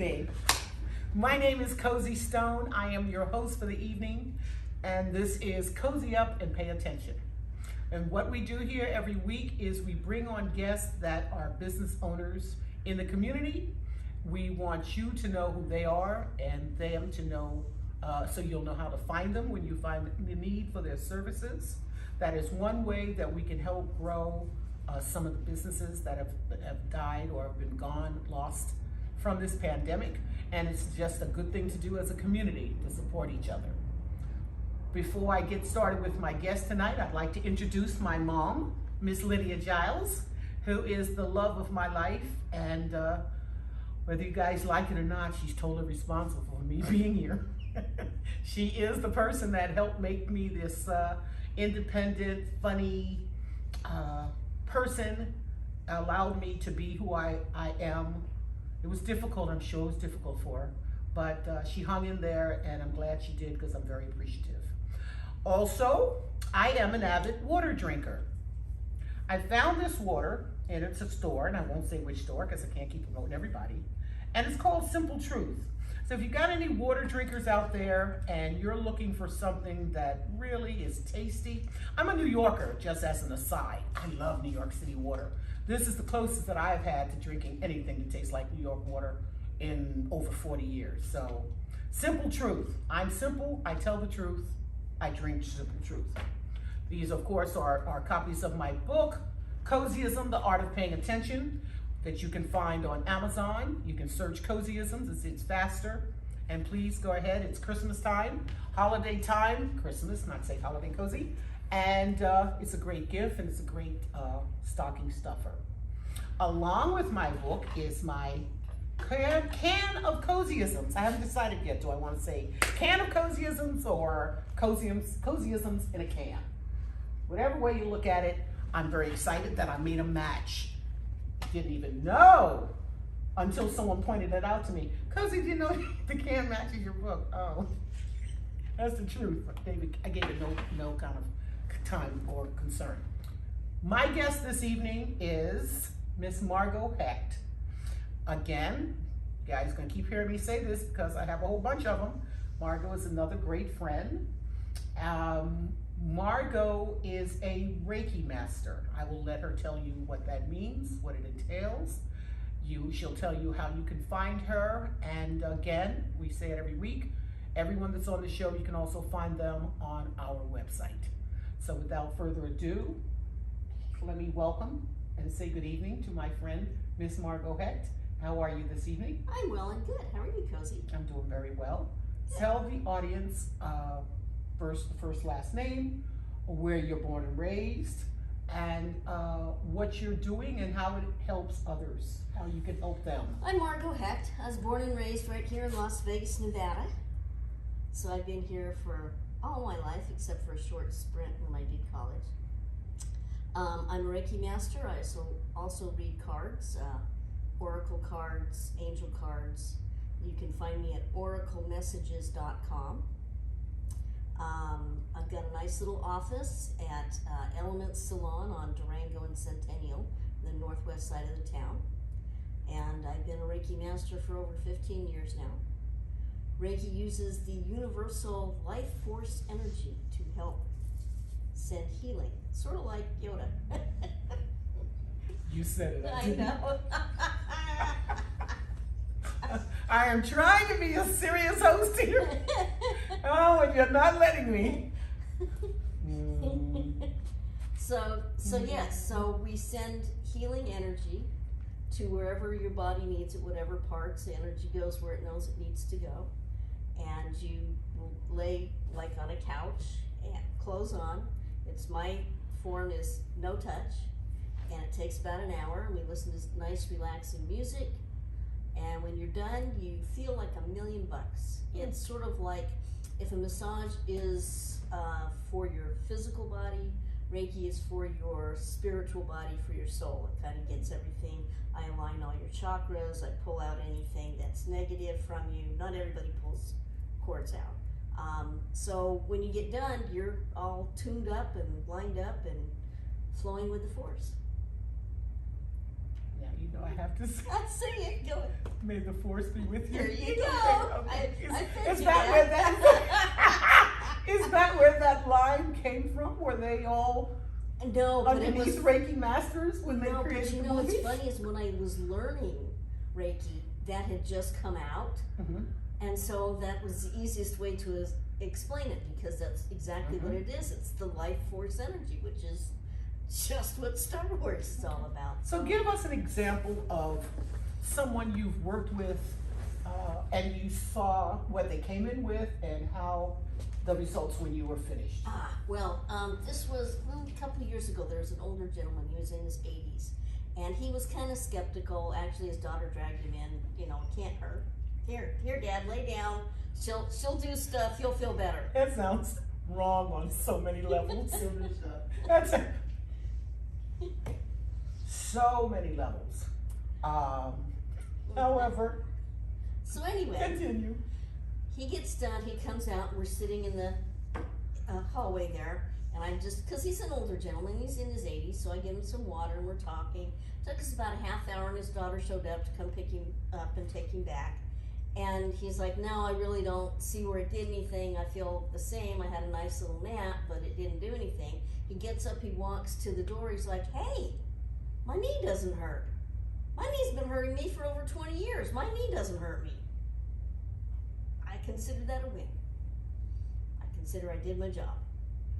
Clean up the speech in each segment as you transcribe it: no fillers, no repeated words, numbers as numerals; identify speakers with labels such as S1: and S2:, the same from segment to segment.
S1: evening. My name is Cozy Stone. I am your host for the evening, and this is Cozy Up and Pay Attention. And what we do here every week is we bring on guests that are business owners in the community. We want you to know who they are and them to know, so you'll know how to find them when you find the need for their services. That is one way that we can help grow some of the businesses that have died or have been gone, lost from this pandemic. And it's just a good thing to do as a community to support each other. Before I get started with my guest tonight, I'd like to introduce my mom, Miss Lydia Giles, who is the love of my life. And whether you guys like it or not, she's totally responsible for me being here. She is the person that helped make me this independent, funny person, allowed me to be who I am. It was difficult, I'm sure it was difficult for her, but she hung in there, and I'm glad she did because I'm very appreciative. Also, I am an avid water drinker. I found this water, and it's a store, and I won't say which store because I can't keep promoting everybody, and it's called Simple Truth. So if you got any water drinkers out there and you're looking for something that really is tasty, I'm a New Yorker, just as an aside. I love New York City water. This is the closest that I've had to drinking anything that tastes like New York water in over 40 years. So, Simple Truth. I'm simple, I tell the truth, I drink Simple Truth. These, of course, are copies of my book, Cozyism, The Art of Paying Attention, that you can find on Amazon. You can search Cozyisms, it's faster. And please go ahead, it's Christmas time, holiday time, Christmas, not say holiday cozy. And it's a great gift, and it's a great stocking stuffer. Along with my book is my can of Cozyisms. I haven't decided yet, do I want to say can of Cozyisms or Cozyisms in a can? Whatever way you look at it, I'm very excited that I made a match. Didn't even know until someone pointed it out to me. Cozy, did you know the can matches your book? Oh, that's the truth. I gave it no kind of time or concern. My guest this evening is Miss Margo Hecht. Again, you guys are gonna keep hearing me say this because I have a whole bunch of them. Margo is another great friend. Margo is a Reiki master. I will let her tell you what that means, what it entails. She'll tell you how you can find her. And again, we say it every week, everyone that's on the show, you can also find them on our website. So without further ado, let me welcome and say good evening to my friend, Miss Margo Hecht. How are you this evening?
S2: I'm well and good. How are you, Cozy?
S1: I'm doing very well. Tell the audience first, last name, where you're born and raised, and what you're doing and how it helps others, how you can help them.
S2: I'm Margo Hecht. I was born and raised right here in Las Vegas, Nevada. So I've been here for all my life, except for a short sprint when I did college. I'm a Reiki master. I also read cards, oracle cards, angel cards. You can find me at oraclemessages.com. I've got a nice little office at Element Salon on Durango and Centennial, the northwest side of the town. And I've been a Reiki master for over 15 years now. Reiki uses the universal life force energy to help send healing, sort of like Yoda.
S1: You said it.
S2: I know.
S1: I am trying to be a serious host here. Oh, and you're not letting me.
S2: So we send healing energy to wherever your body needs it, whatever parts. The energy goes where it knows it needs to go. And you lay like on a couch, and clothes on. My form is no touch, and it takes about an hour, and we listen to nice relaxing music. And when you're done, you feel like $1,000,000. It's sort of like if a massage is for your physical body, Reiki is for your spiritual body, for your soul. It kind of gets everything. I align all your chakras. I pull out anything that's negative from you. Not everybody pulls cords out. So when you get done, you're all tuned up and lined up and flowing with the force.
S1: Yeah, you know I have to say.
S2: I'll say it. Go ahead.
S1: May the force be with you.
S2: There you go.
S1: Okay.
S2: I fed
S1: Is
S2: you
S1: that where that is that where that line came from? Were they all
S2: No, but it
S1: underneath
S2: was
S1: Reiki masters when they
S2: no. But
S1: created
S2: you
S1: the
S2: know what's
S1: movies?
S2: funny is when I was learning Reiki, that had just come out,
S1: Mhm.
S2: and so that was the easiest way to explain it because that's exactly what it is. It's the life force energy, which is just what Star Wars is all about.
S1: So give us an example of someone you've worked with and you saw what they came in with and how the results when you were finished.
S2: This was a couple of years ago. There was an older gentleman. He was in his 80s, and he was kind of skeptical. Actually, his daughter dragged him in. You know, it can't hurt. Here, Dad, lay down. She'll do stuff. You'll feel better.
S1: That sounds wrong on so many levels. That's so many levels. However,
S2: So anyway,
S1: continue.
S2: he gets done. He comes out, and we're sitting in the hallway there. And I'm just, because he's an older gentleman, he's in his 80s, so I give him some water and we're talking. Took us about a half hour, and his daughter showed up to come pick him up and take him back. And he's like, no, I really don't see where it did anything. I feel the same. I had a nice little nap, but it didn't do anything. He gets up, he walks to the door. He's like, hey, my knee doesn't hurt. My knee's been hurting me for over 20 years. My knee doesn't hurt me. I consider that a win. I consider I did my job.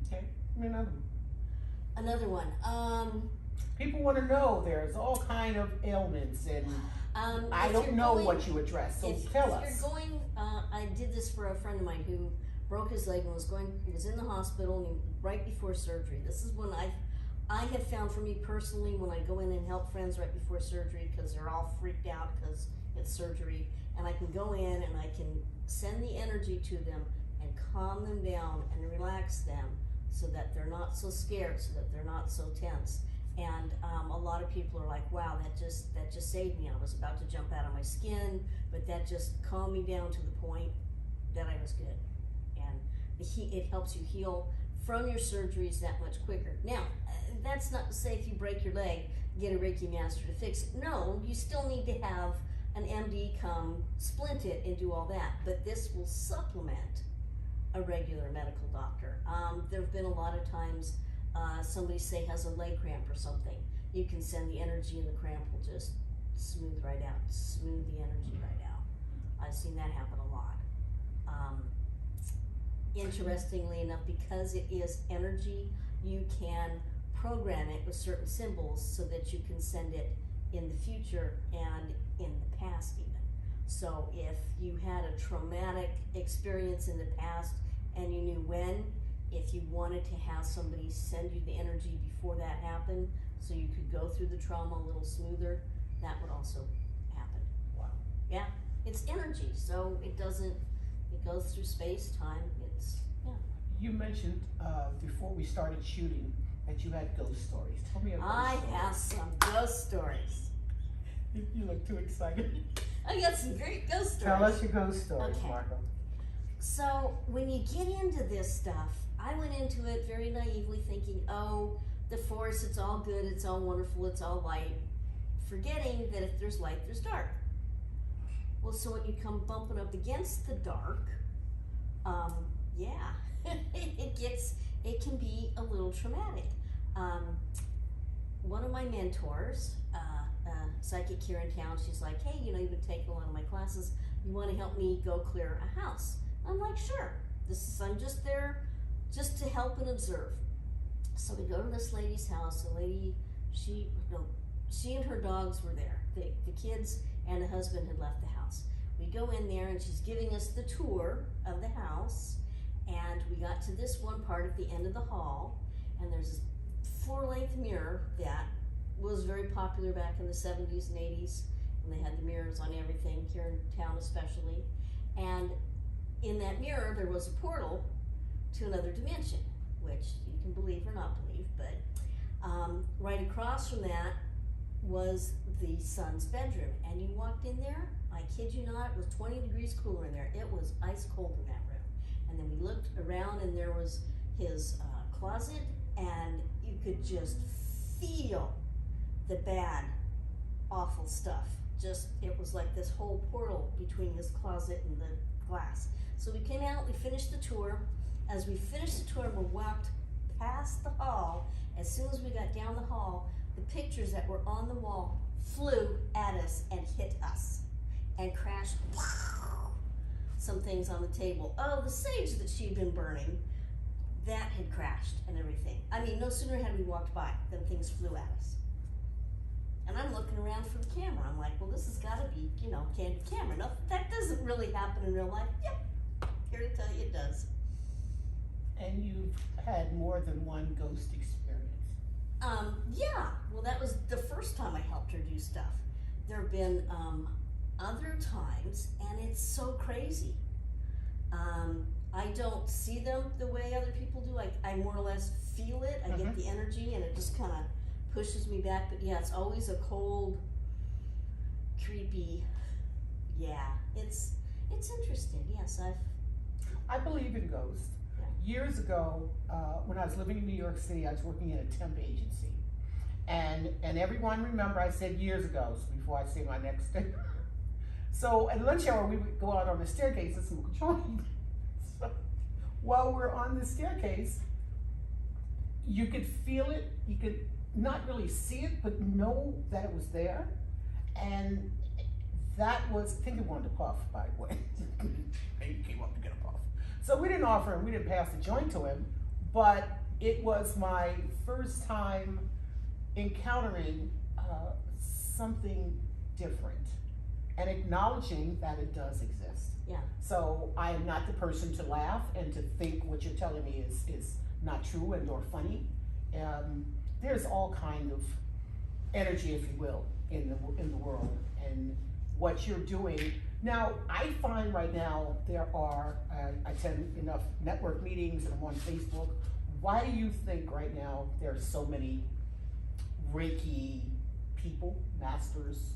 S1: Okay, another one.
S2: Another one.
S1: People want to know there's all kind of ailments and I don't know what you address, so tell us.
S2: If you're going, I did this for a friend of mine who broke his leg and he was in the hospital and right before surgery. This is when I have found for me personally when I go in and help friends right before surgery because they're all freaked out because it's surgery, and I can go in and I can send the energy to them and calm them down and relax them so that they're not so scared, so that they're not so tense. And a lot of people are like, wow, that just saved me. I was about to jump out of my skin, but that just calmed me down to the point that I was good. And it helps you heal from your surgeries that much quicker. Now, that's not to say if you break your leg, get a Reiki master to fix it. No, you still need to have an MD come splint it and do all that. But this will supplement a regular medical doctor. There have been a lot of times somebody say has a leg cramp or something. You can send the energy and the cramp will just smooth right out, smooth the energy right out. I've seen that happen a lot. Interestingly enough, because it is energy, you can program it with certain symbols so that you can send it in the future and in the past even. So if you had a traumatic experience in the past and you knew when, if you wanted to have somebody send you the energy before that happened so you could go through the trauma a little smoother, that would also happen.
S1: Wow.
S2: Yeah, it's energy, so it goes through space, time, yeah.
S1: You mentioned before we started shooting that you had ghost stories. Tell me about
S2: I have some ghost stories.
S1: You look too excited.
S2: I got some great ghost stories.
S1: Tell us your ghost stories,
S2: Okay.
S1: Margo.
S2: So when you get into this stuff, I went into it very naively thinking, oh, the force, it's all good, it's all wonderful, it's all light, forgetting that if there's light, there's dark. Well, so when you come bumping up against the dark, it can be a little traumatic. One of my mentors, psychic here in town, she's like, hey, you've been taking a lot of my classes, you want to help me go clear a house? I'm like, sure. I'm just there just to help and observe. So we go to this lady's house. The lady, she and her dogs were there. The kids and the husband had left the house. We go in there and she's giving us the tour of the house, and we got to this one part at the end of the hall, and there's this floor-length mirror that was very popular back in the 70s and 80s, and they had the mirrors on everything, here in town especially. And in that mirror there was a portal to another dimension, which you can believe or not believe, but right across from that was the son's bedroom, and you walked in there, I kid you not, it was 20 degrees cooler in there. It was ice cold in that room. And then we looked around and there was his closet, and you could just feel the bad awful stuff. Just, it was like this whole portal between this closet and the glass. So we came out, we finished the tour. As we finished the tour, we walked past the hall. As soon as we got down the hall, the pictures that were on the wall flew at us and hit us and crashed some things on the table. Oh, the sage that she'd been burning, that had crashed and everything. I mean, no sooner had we walked by than things flew at us. And I'm looking around for the camera. I'm like, well, this has got to be, you know, candid camera. No, that doesn't really happen in real life. Yep, here to tell you it does.
S1: And you've had more than one ghost experience.
S2: Yeah, well, that was the first time I helped her do stuff. There have been other times, and it's so crazy. I don't see them the way other people do. I more or less feel it. I get the energy, and it just kind of pushes me back. But yeah, it's always a cold, creepy. Yeah, it's interesting. Yes,
S1: I believe in ghosts.
S2: Yeah.
S1: Years ago, when I was living in New York City, I was working in a temp agency, and everyone remember I said years ago, so before I say my next thing. So at lunch hour, we would go out on the staircase and smoke a joint. So while we're on the staircase, you could feel it. You could not really see it, but know that it was there. And that was, I think he wanted to puff, by the way. He came up to get a puff. So we didn't offer him, we didn't pass the joint to him, but it was my first time encountering something different and acknowledging that it does exist.
S2: Yeah.
S1: So I am not the person to laugh and to think what you're telling me is not true and or funny. There's all kind of energy, if you will, in the world, and what you're doing. Now, I find right now there are, I attend enough network meetings and I'm on Facebook. Why do you think right now there are so many Reiki people, masters?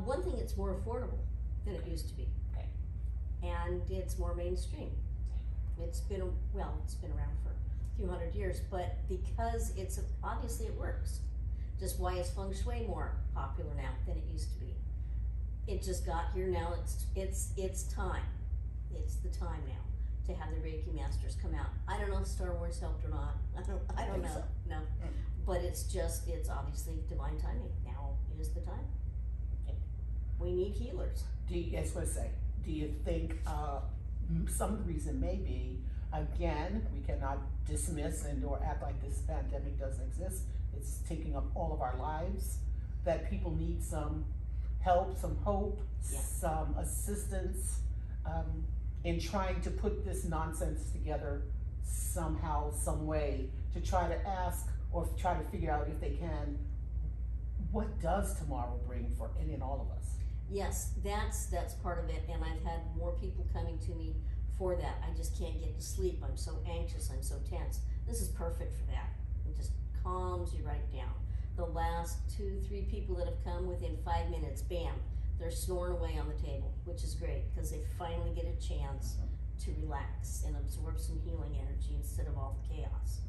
S2: One thing, it's more affordable than it used to be.
S1: Okay.
S2: And it's more mainstream. It's been around for a few hundred years, but because obviously it works. Just why is feng shui more popular now than it used to be? It just got here now. It's time. It's the time now to have the Reiki masters come out. I don't know if Star Wars helped or not. I don't know.
S1: So.
S2: No, but it's obviously divine timing. Now is the time. We need healers.
S1: That's what I say. Do you think some of the reason may be, again, we cannot dismiss and or act like this pandemic doesn't exist. It's taking up all of our lives, that people need some help, some hope, some assistance in trying to put this nonsense together somehow, some way, to try to ask or try to figure out if they can, what does tomorrow bring for any and all of us?
S2: Yes, that's part of it, and I've had more people coming to me for that. I just can't get to sleep. I'm so anxious. I'm so tense. This is perfect for that. It just calms you right down. The last 2-3 people that have come within 5 minutes, bam, they're snoring away on the table, which is great because they finally get a chance to relax and absorb some healing energy instead of all the chaos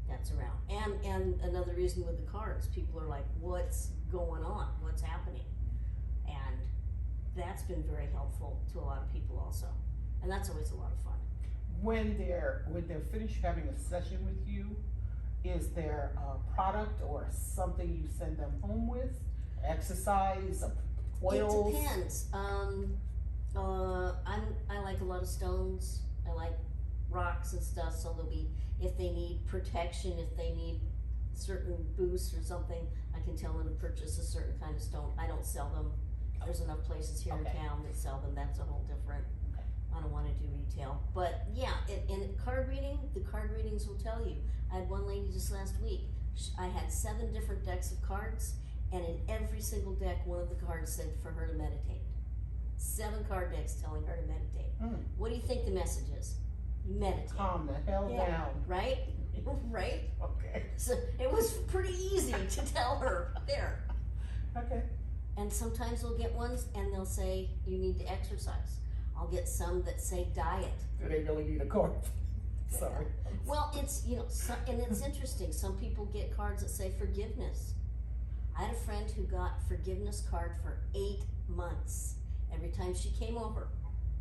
S2: that's around. And another reason with the cards, people are like, what's going on? What's happening? And that's been very helpful to a lot of people also. And that's always a lot of fun.
S1: When they're finished having a session with you, is there a product or something you send them home with? Exercise, oils?
S2: It depends. I like a lot of stones. I like rocks and stuff, so they'll be, if they need protection, if they need certain boosts or something, I can tell them to purchase a certain kind of stone. I don't sell them. There's enough places here in town that sell them. That's a whole different, I don't want to do retail. But yeah, in card reading, the card readings will tell you. I had one lady just last week. I had 7 different decks of cards, and in every single deck, one of the cards said for her to meditate. 7 card decks telling her to meditate. What do you think the message is? Meditate.
S1: Calm the hell down.
S2: Right? Right?
S1: Okay.
S2: So it was pretty easy to tell her there.
S1: Okay.
S2: And sometimes we'll get ones and they'll say, you need to exercise. I'll get some that say diet.
S1: Do they really need a card? Sorry.
S2: Well, it's, and it's interesting. Some people get cards that say forgiveness. I had a friend who got forgiveness card for 8 months. Every time she came over,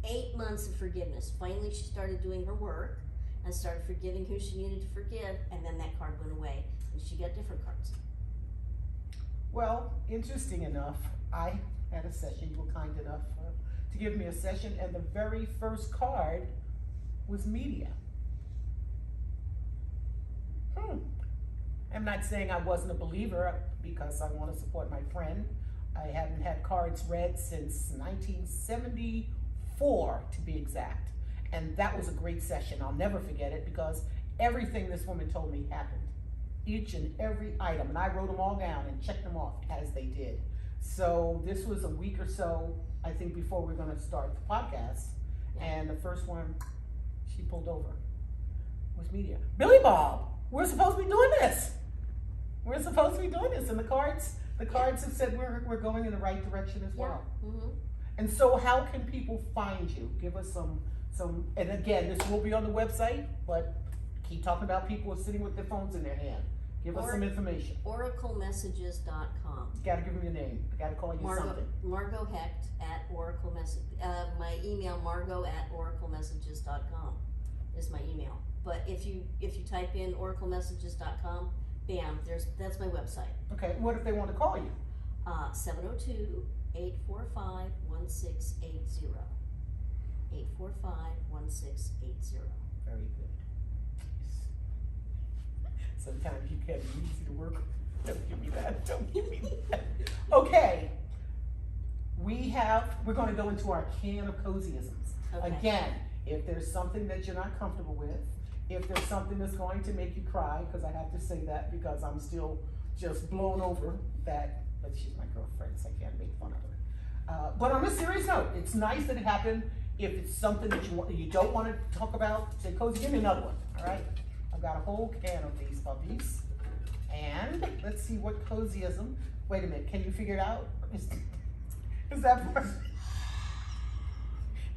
S2: 8 months of forgiveness. Finally, she started doing her work and started forgiving who she needed to forgive, and then that card went away, and she got different cards.
S1: Well, interesting enough, I had a session. You were kind enough to give me a session, and the very first card was media. I'm not saying I wasn't a believer because I want to support my friend. I haven't had cards read since 1974, to be exact. And that was a great session. I'll never forget it because everything this woman told me happened. Each and every item. And I wrote them all down and checked them off as they did. So this was a week or so, I think, before we were going to start the podcast. And the first one she pulled over was media. Billy Bob, we're supposed to be doing this. We're supposed to be doing this. And the cards have said we're going in the right direction as well.
S2: Mm-hmm.
S1: And so how can people find you? Give us some, and again, this will be on the website, but keep talking about people sitting with their phones in their hand. Give us some information.
S2: oraclemessages.com.
S1: You gotta give them your name. I gotta call you something.
S2: Margo Hecht at Oracle Message. My email, margo@oraclemessages.com is my email. But if you type in oraclemessages.com, bam, that's my website.
S1: Okay, what if they want to call you?
S2: 702-845-1680. 845-1680.
S1: Very good. Sometimes you can be easy to work with. Don't give me that. Don't give me that. Okay. We're going to go into our can of cozyisms.
S2: Okay.
S1: Again, if there's something that you're not comfortable with, if there's something that's going to make you cry, because I have to say that because I'm still just blown over that, but she's my girlfriend, so I can't make fun of her. But on a serious note, it's nice that it happened. If it's something that you don't want to talk about, say, Cozy, give me another one, all right? I've got a whole can of these puppies. And let's see what cozyism. Wait a minute, can you figure it out? Is that part?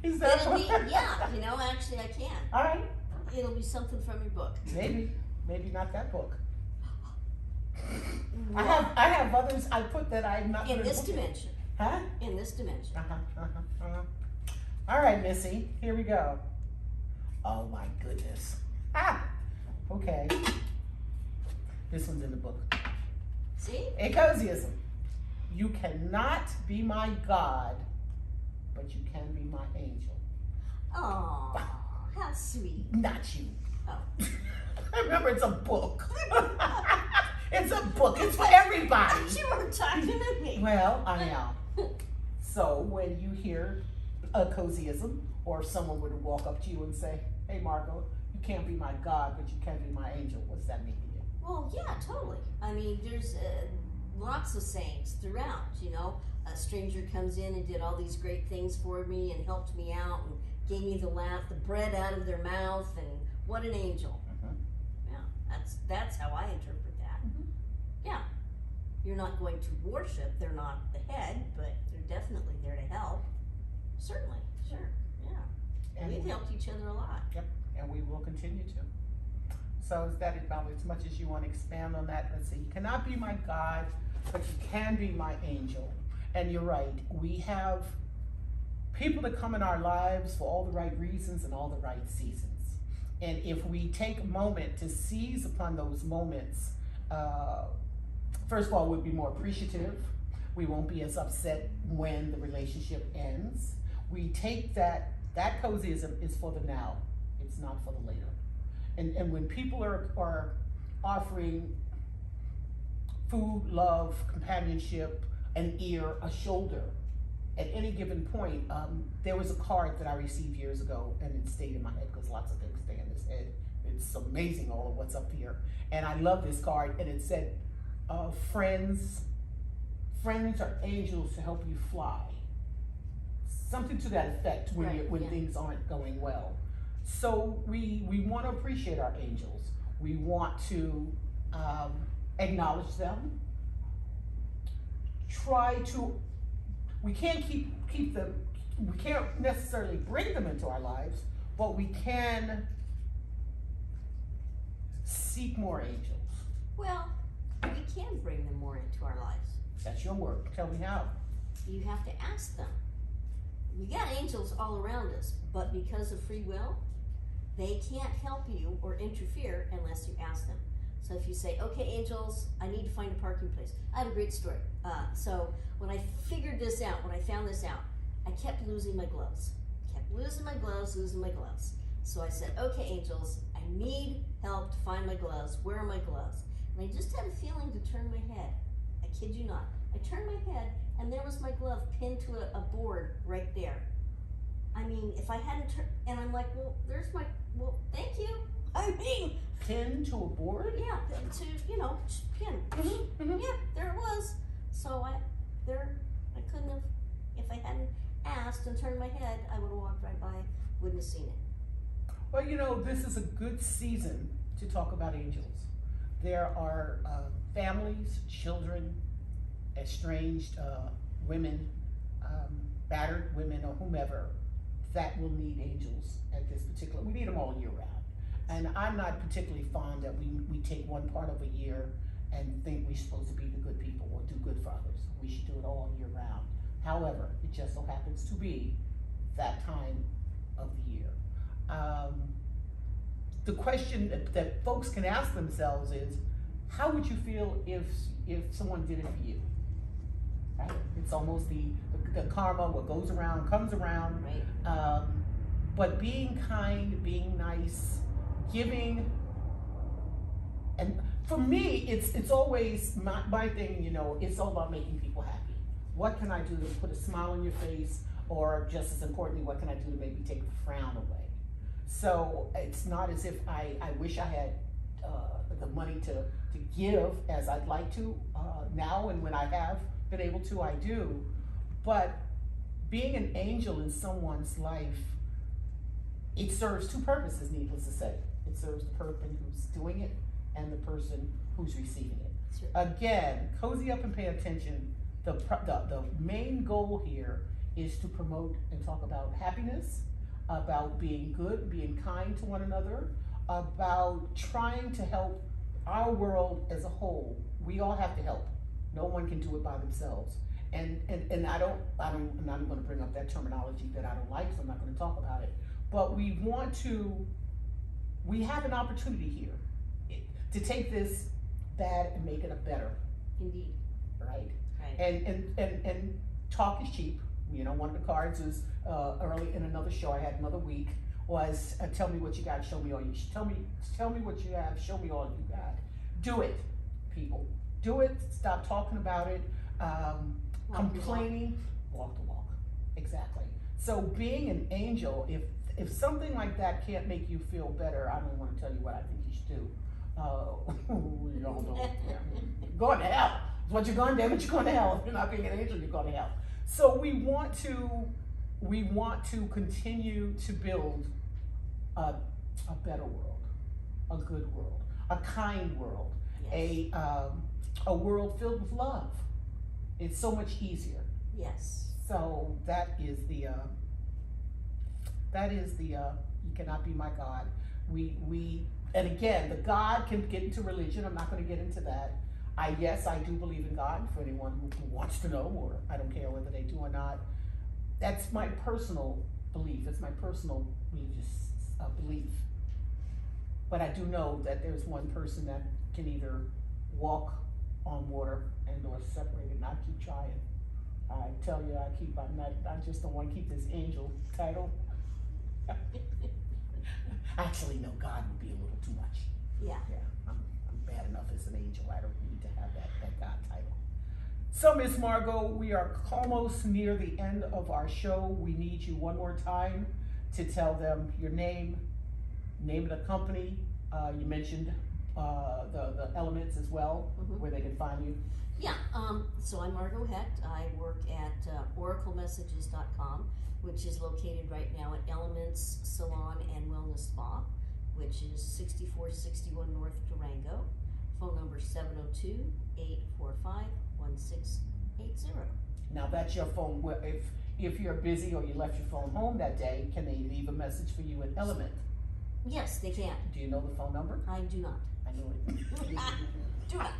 S1: Is that
S2: It'll be, yeah, actually I can.
S1: All right.
S2: It'll be something from your book.
S1: Maybe not that book.
S2: Well,
S1: I have others I put that I'm not
S2: in this
S1: book.
S2: dimension.
S1: Huh?
S2: In this dimension.
S1: All right, Missy, here we go. Oh my goodness. Okay. This one's in the book.
S2: See?
S1: A cozyism. You cannot be my God, but you can be my angel.
S2: Oh, how sweet.
S1: Not you.
S2: Oh.
S1: Remember, it's a book. It's a book. It's for everybody.
S2: You were talking to me.
S1: Well, I am. So when you hear a cozyism, or someone would walk up to you and say, "Hey, Margo, you can't be my God, but you can be my angel," what's that mean to you?
S2: Well, yeah, totally. I mean, there's lots of sayings throughout, A stranger comes in and did all these great things for me and helped me out and gave me the bread out of their mouth, and what an angel.
S1: Mm-hmm.
S2: Yeah, that's how I interpret that.
S1: Mm-hmm.
S2: Yeah. You're not going to worship, they're not the head, but they're definitely there to help. Certainly, sure, yeah.
S1: And
S2: We've helped each other a lot.
S1: Yep, and we will continue to. So is that about as much as you want to expand on that? Let's see. You cannot be my God, but you can be my angel. And you're right. We have people that come in our lives for all the right reasons and all the right seasons. And if we take a moment to seize upon those moments, first of all, we'll be more appreciative. We won't be as upset when the relationship ends. We take that cozyism is for the now. It's not for the later. And when people are offering food, love, companionship, an ear, a shoulder, at any given point, there was a card that I received years ago, and it stayed in my head because lots of things stay in this head. It's amazing all of what's up here. And I love this card, and it said, friends are angels to help you fly. Something to that effect when things aren't going well. So we want to appreciate our angels. We want to acknowledge them. We can't keep them, we can't necessarily bring them into our lives, but we can seek more angels.
S2: Well, we can bring them more into our lives.
S1: That's your work. Tell me how.
S2: You have to ask them. We got angels all around us, but because of free will, they can't help you or interfere unless you ask them. So if you say, okay, angels, I need to find a parking place. I have a great story. So when I figured this out, when I found this out, I kept losing my gloves. Losing my gloves. So I said, okay, angels, I need help to find my gloves. Where are my gloves? And I just had a feeling to turn my head. I kid you not. I turned my head, and there was my glove pinned to a board right there. I mean, if I hadn't turned, and I'm like, well, there's my, well, thank you. I mean,
S1: Pinned to a board?
S2: yeah, to, pin. Yeah, there it was. So I couldn't have, if I hadn't asked and turned my head, I would have walked right by, wouldn't have seen it.
S1: Well, this is a good season to talk about angels. There are families, children, estranged women, battered women, or whomever that will need angels at this particular. We need them all year round. And I'm not particularly fond that we take one part of a year and think we're supposed to be the good people or do good for others. We should do it all year round. However, it just so happens to be that time of the year. The question that folks can ask themselves is, how would you feel if someone did it for you? Right? It's almost the karma, what goes around comes around.
S2: Right.
S1: But being kind, being nice, giving, and for me, it's always my thing. It's all about making people happy. What can I do to put a smile on your face, or just as importantly, what can I do to maybe take the frown away? So it's not as if I wish I had the money to give as I'd like to now, and when I have been able to, I do. But being an angel in someone's life, it serves two purposes, needless to say. It serves the person who's doing it and the person who's receiving it.
S2: Sure.
S1: Again, cozy up and pay attention. The main goal here is to promote and talk about happiness, about being good, being kind to one another, about trying to help our world as a whole. We all have to help. No one can do it by themselves. And I'm not even going to bring up that terminology that I don't like, so I'm not going to talk about it. But we have an opportunity here to take this bad and make it a better.
S2: Indeed.
S1: Right?
S2: Right.
S1: And talk is cheap. One of the cards is early in another show I had another week was tell me what you got, show me all you. Tell me what you have, show me all you got. Do it, people. Do it. Stop talking about it. Complaining. Walk the walk. Exactly. So being an angel, if something like that can't make you feel better, I don't want to tell you what I think you should do. We all know. Going to hell. It's what you're going to do, but you're going to hell. If you're not being an angel, you're going to hell. So we want to continue to build a better world, a good world, a kind world,
S2: Yes.
S1: A world filled with love. It's so much easier.
S2: Yes.
S1: So that is the you cannot be my God. And again, the God can get into religion. I'm not going to get into that. I do believe in God, for anyone who wants to know, or I don't care whether they do or not. That's my personal belief. It's my personal religious belief. But I do know that there's one person that can either walk on water and or separate it, and I keep trying. I tell you, I just don't want to keep this angel title. Actually, no, God would be a little too much.
S2: Yeah.
S1: Yeah, I'm bad enough as an angel. I don't need to have that God title. So, Miss Margo, we are almost near the end of our show. We need you one more time to tell them your name of the company. You mentioned the elements as well, where they can find you.
S2: Yeah, so I'm Margo Hecht. I work at oraclemessages.com, which is located right now at Elements Salon and Wellness Spa, which is 6461 North Durango. Phone number 702-845-1680.
S1: Now that's your phone. If you're busy or you left your phone home that day, can they leave a message for you at Element?
S2: Yes, they can.
S1: Do you know the phone number?
S2: I do not.
S1: I knew it.
S2: Do not.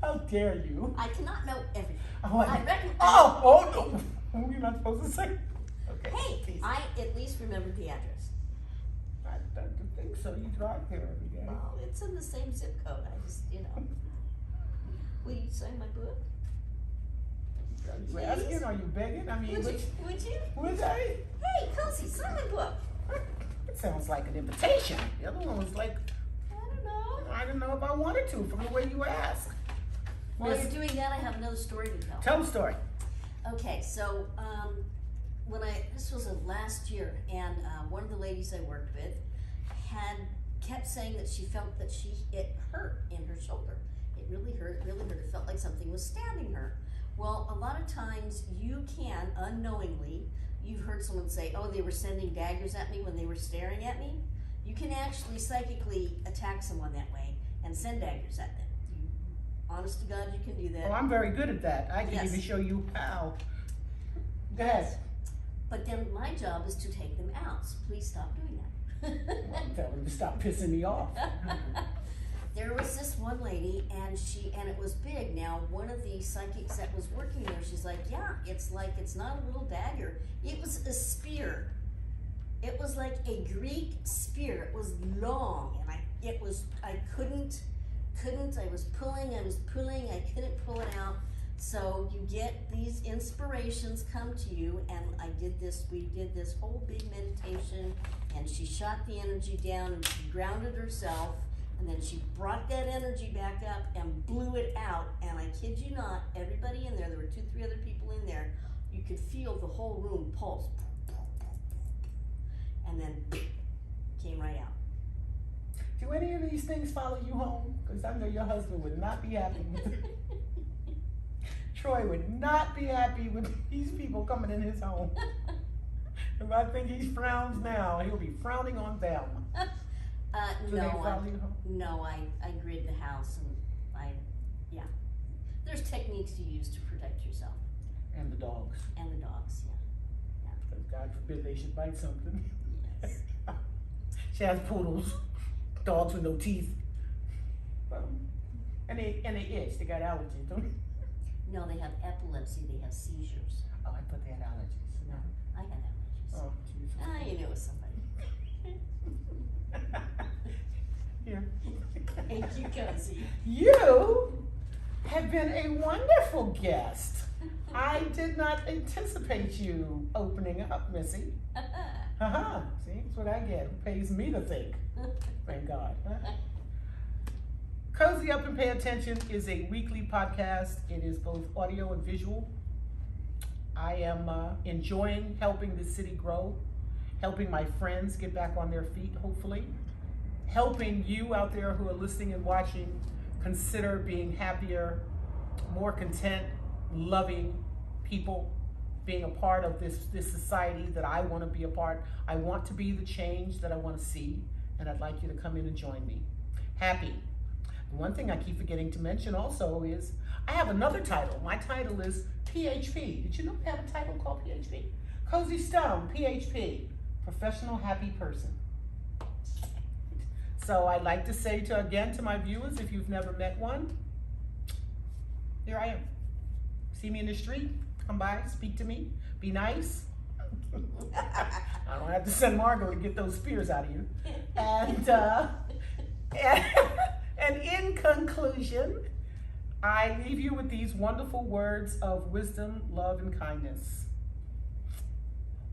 S1: How dare you?
S2: I cannot know everything.
S1: Oh,
S2: I reckon.
S1: no. You're not supposed to say. Okay.
S2: Hey,
S1: please.
S2: I at least remembered the address.
S1: I don't think so. You drive there every day.
S2: Well, it's in the same zip code. I just, Will you sign my book?
S1: Are you
S2: Please?
S1: asking? Are you begging? I mean,
S2: Would you?
S1: Would I?
S2: Hey, Kelsey, sign my book.
S1: It sounds like an invitation. The other one was like,
S2: I don't know.
S1: I don't know if I wanted to from the way you asked.
S2: While you're doing that, I have another story to tell.
S1: Tell the story.
S2: Okay, so this was last year, and one of the ladies I worked with kept saying that she felt that it hurt in her shoulder. It really hurt. It felt like something was stabbing her. Well, a lot of times you can unknowingly. You've heard someone say, "Oh, they were sending daggers at me when they were staring at me." You can actually psychically attack someone that way and send daggers at them. Honest to God, you can do that.
S1: Oh, I'm very good at that. I can
S2: Yes.
S1: even show you how. Go ahead.
S2: But then my job is to take them out, so please stop doing that.
S1: I'm telling you to stop pissing me off.
S2: There was this one lady, and it was big. Now, one of the psychics that was working there, she's like, yeah, it's not a little dagger. It was a spear. It was like a Greek spear. It was long, and I couldn't, I was pulling, I couldn't pull it out. So you get these inspirations come to you, and we did this whole big meditation, and she shot the energy down, and she grounded herself, and then she brought that energy back up and blew it out, and I kid you not, everybody in there were 2-3 other people in there, you could feel the whole room pulse, and then came right out.
S1: Do any of these things follow you home? Because I know your husband would not be happy with it. Troy would not be happy with these people coming in his home. If I think he frowns now, he'll be frowning on them. Do they follow you home?
S2: No, I grid the house, and there's techniques to use to protect yourself.
S1: And the dogs.
S2: And the dogs, yeah.
S1: Because God forbid they should bite something.
S2: Yes.
S1: She has poodles, dogs with no teeth. And they itch, they got allergies, don't they?
S2: No, they have epilepsy, they have seizures.
S1: Oh, I thought they had allergies.
S2: No, I had allergies.
S1: Oh, Jesus.
S2: You knew it was somebody.
S1: Here.
S2: Thank you, Cozy.
S1: You have been a wonderful guest. I did not anticipate you opening up, Missy. Haha, see, that's what I get. It pays me to think. Thank God. Cozy Up and Pay Attention is a weekly podcast. It is both audio and visual. I am enjoying helping the city grow, helping my friends get back on their feet, hopefully, helping you out there who are listening and watching consider being happier, more content, loving people, being a part of this society that I want to be a part. I want to be the change that I want to see, and I'd like you to come in and join me. Happy. The one thing I keep forgetting to mention also is I have another title. My title is PHP. Did you know I have a title called PHP? Cozy Stone, PHP, Professional Happy Person. So I'd like to say again to my viewers, if you've never met one, here I am. See me in the street, come by, speak to me, be nice. I don't have to send Margo to get those spears out of you. And in conclusion, I leave you with these wonderful words of wisdom, love, and kindness.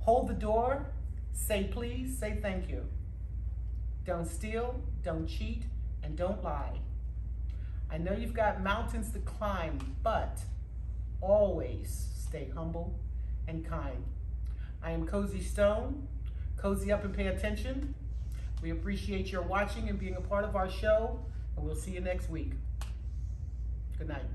S1: Hold the door, say please, say thank you. Don't steal, don't cheat, and don't lie. I know you've got mountains to climb, but always stay humble and kind. I am Cozy Stone. Cozy Up and Pay Attention. We appreciate your watching and being a part of our show, and we'll see you next week. Good night.